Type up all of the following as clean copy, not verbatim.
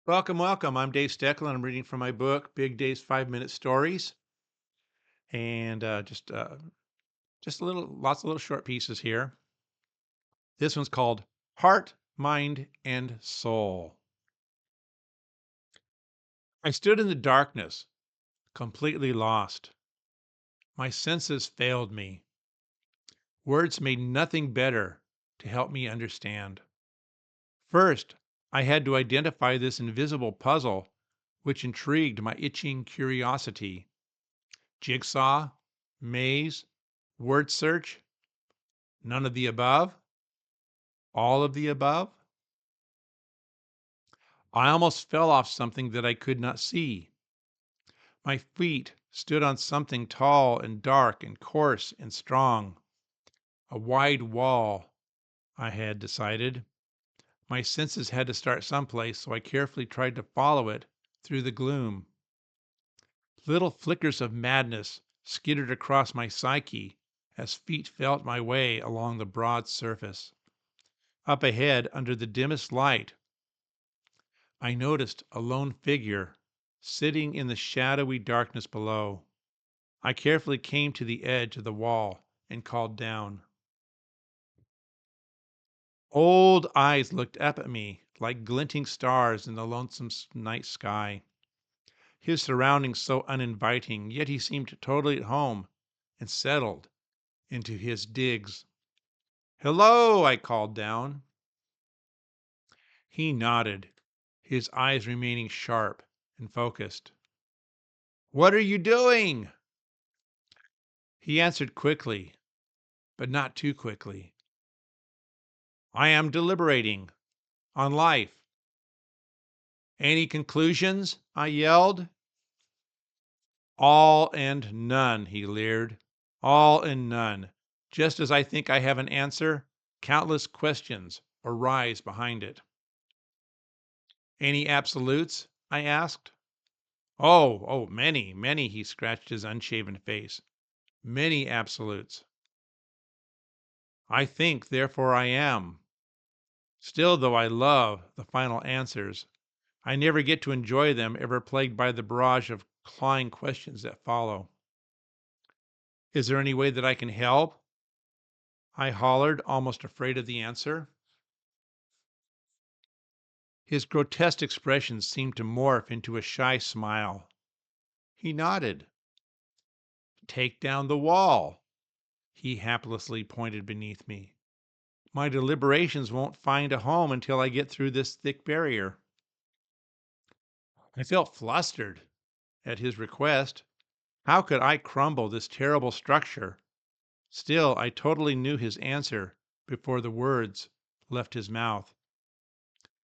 Welcome, welcome. I'm Dave Steckel, and I'm reading from my book, Big Dave's 5 Minute Stories, and just lots of little short pieces here. This one's called Heart, Mind, and Soul. I stood in the darkness, completely lost. My senses failed me. Words made nothing better to help me understand. First, I had to identify this invisible puzzle, which intrigued my itching curiosity. Jigsaw, maze, word search, none of the above, all of the above. I almost fell off something that I could not see. My feet stood on something tall and dark and coarse and strong. A wide wall, I had decided. My senses had to start someplace, so I carefully tried to follow it through the gloom. Little flickers of madness skittered across my psyche as feet felt my way along the broad surface. Up ahead, under the dimmest light, I noticed a lone figure sitting in the shadowy darkness below. I carefully came to the edge of the wall and called down. Old eyes looked up at me like glinting stars in the lonesome night sky. His surroundings so uninviting, yet he seemed totally at home and settled into his digs. Hello, I called down. He nodded, his eyes remaining sharp and focused. What are you doing? He answered quickly, but not too quickly. I am deliberating on life. Any conclusions? I yelled. All and none, he leered. All and none. Just as I think I have an answer, countless questions arise behind it. Any absolutes? I asked. Oh, many, many, he scratched his unshaven face. Many absolutes. I think, therefore I am. Still, though I love the final answers, I never get to enjoy them, ever plagued by the barrage of clawing questions that follow. Is there any way that I can help? I hollered, almost afraid of the answer. His grotesque expression seemed to morph into a shy smile. He nodded. Take down the wall. He haplessly pointed beneath me. My deliberations won't find a home until I get through this thick barrier. I felt flustered at his request. How could I crumble this terrible structure? Still, I totally knew his answer before the words left his mouth.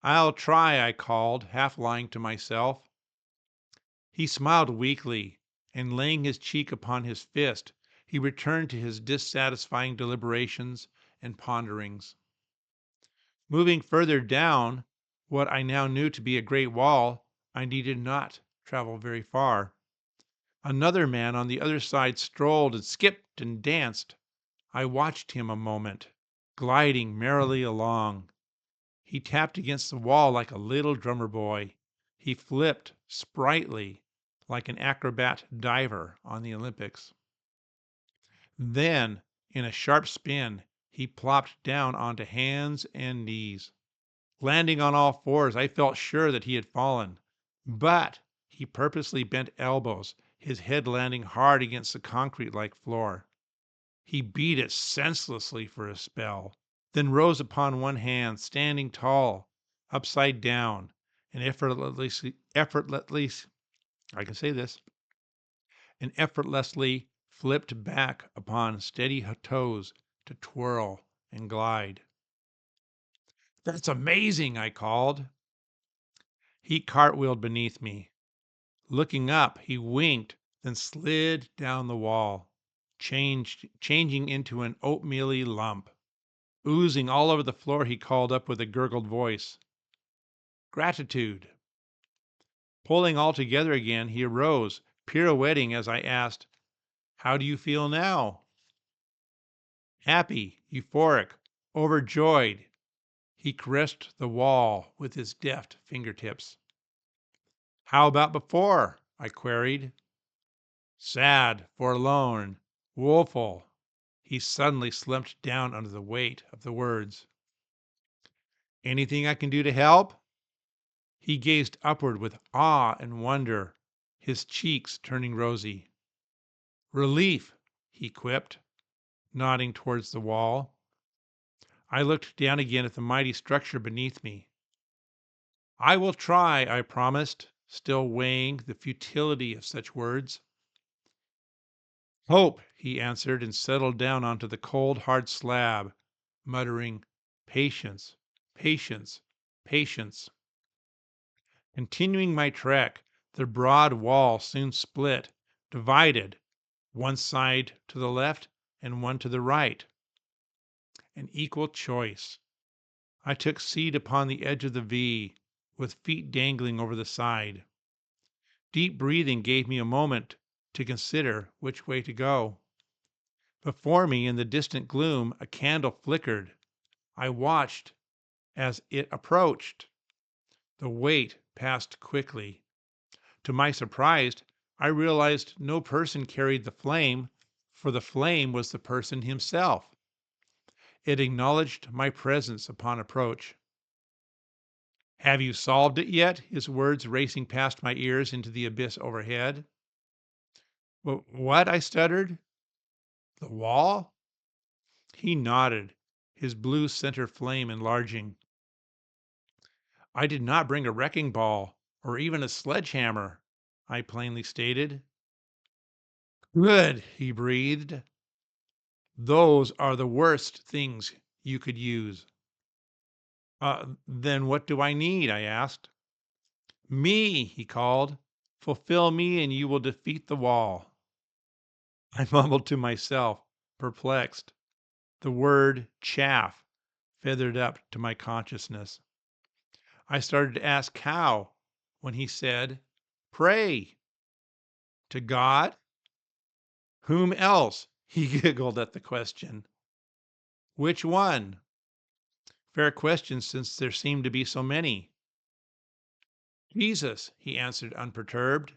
I'll try, I called, half lying to myself. He smiled weakly, and laying his cheek upon his fist, he returned to his dissatisfying deliberations and ponderings. Moving further down what I now knew to be a great wall, I needed not travel very far. Another man on the other side strolled and skipped and danced. I watched him a moment, gliding merrily along. He tapped against the wall like a little drummer boy. He flipped sprightly like an acrobat diver on the Olympics. Then, in a sharp spin, he plopped down onto hands and knees. Landing on all fours, I felt sure that he had fallen. But he purposely bent elbows, his head landing hard against the concrete like floor. He beat it senselessly for a spell, then rose upon one hand, standing tall, upside down, and I can say this, and effortlessly flipped back upon steady toes to twirl and glide. That's amazing, I called. He cartwheeled beneath me. Looking up, he winked, then slid down the wall, changing into an oatmeal-y lump. Oozing all over the floor, he called up with a gurgled voice, Gratitude. Pulling all together again, he arose, pirouetting as I asked, How do you feel now? Happy, euphoric, overjoyed. He caressed the wall with his deft fingertips. How about before? I queried. Sad, forlorn, woeful. He suddenly slumped down under the weight of the words. Anything I can do to help? He gazed upward with awe and wonder, his cheeks turning rosy. Relief, he quipped, nodding towards the wall. I looked down again at the mighty structure beneath me. I will try, I promised, still weighing the futility of such words. Hope, he answered, and settled down onto the cold, hard slab, muttering, patience, patience, patience. Continuing my trek, the broad wall soon split, divided, one side to the left and one to the right. An equal choice. I took seat upon the edge of the V, with feet dangling over the side. Deep breathing gave me a moment to consider which way to go. Before me, in the distant gloom, a candle flickered. I watched as it approached. The weight passed quickly. To my surprise, I realized no person carried the flame, for the flame was the person himself. It acknowledged my presence upon approach. Have you solved it yet? His words racing past my ears into the abyss overhead. What? I stuttered. The wall? He nodded, his blue center flame enlarging. I did not bring a wrecking ball or even a sledgehammer, I plainly stated. Good, he breathed. Those are the worst things you could use. Then what do I need? I asked. Me, he called. Fulfill me and you will defeat the wall. I mumbled to myself, perplexed. The word chaff feathered up to my consciousness. I started to ask how when he said, pray. To God? Whom else? He giggled at the question. Which one? Fair question, since there seemed to be so many. Jesus, he answered unperturbed.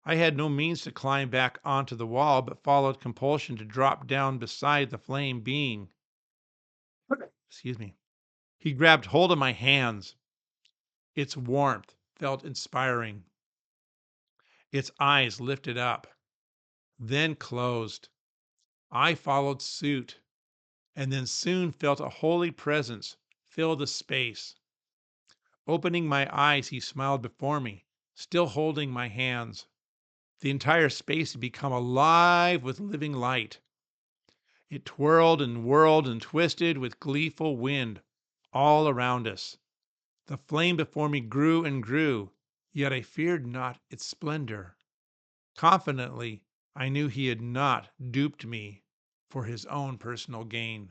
I had no means to climb back onto the wall, but followed compulsion to drop down beside the flame being. Excuse me. He grabbed hold of my hands. Its warmth felt inspiring. Its eyes lifted up, then closed. I followed suit, and then soon felt a holy presence fill the space. Opening my eyes, he smiled before me, still holding my hands. The entire space had become alive with living light. It twirled and whirled and twisted with gleeful wind all around us. The flame before me grew and grew, yet I feared not its splendor. Confidently, I knew he had not duped me for his own personal gain.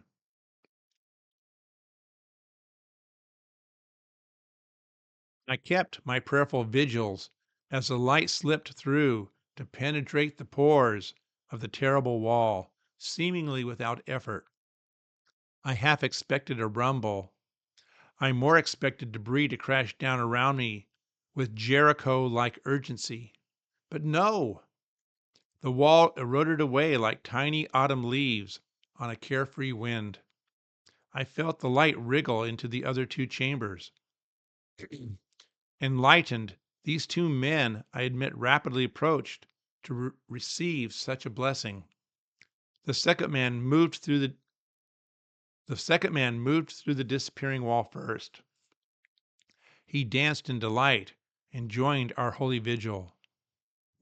I kept my prayerful vigils as the light slipped through to penetrate the pores of the terrible wall, seemingly without effort. I half expected a rumble. I more expected debris to crash down around me with Jericho-like urgency. But no! The wall eroded away like tiny autumn leaves on a carefree wind. I felt the light wriggle into the other two chambers. Enlightened, these two men, I admit, rapidly approached to receive such a blessing. The second man moved through the disappearing wall first. He danced in delight and joined our holy vigil.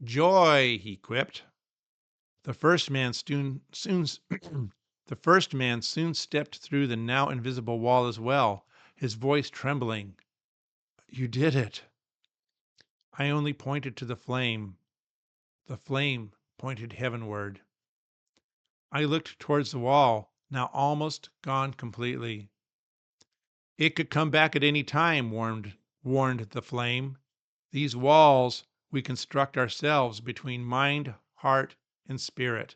Joy, he quipped. The first man soon the first man soon stepped through the now invisible wall as well, his voice trembling. You did it. I only pointed to the flame. The flame pointed heavenward. I looked towards the wall, now almost gone completely. It could come back at any time, warned the flame. These walls we construct ourselves between mind, heart, and spirit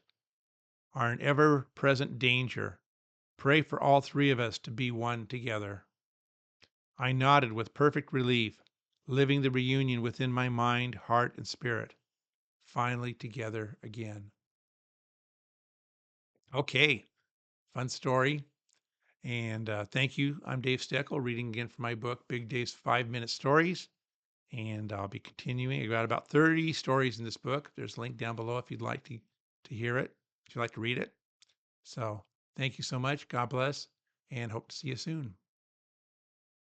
are in ever-present danger. Pray for all three of us to be one together. I nodded with perfect relief, living the reunion within my mind, heart, and spirit, finally together again. Okay, fun story. And thank you. I'm Dave Steckel, reading again from my book, Big Dave's 5 Minute Stories. And I'll be continuing. I've got about 30 stories in this book. There's a link down below if you'd like to hear it, if you'd like to read it. So thank you so much. God bless, and hope to see you soon.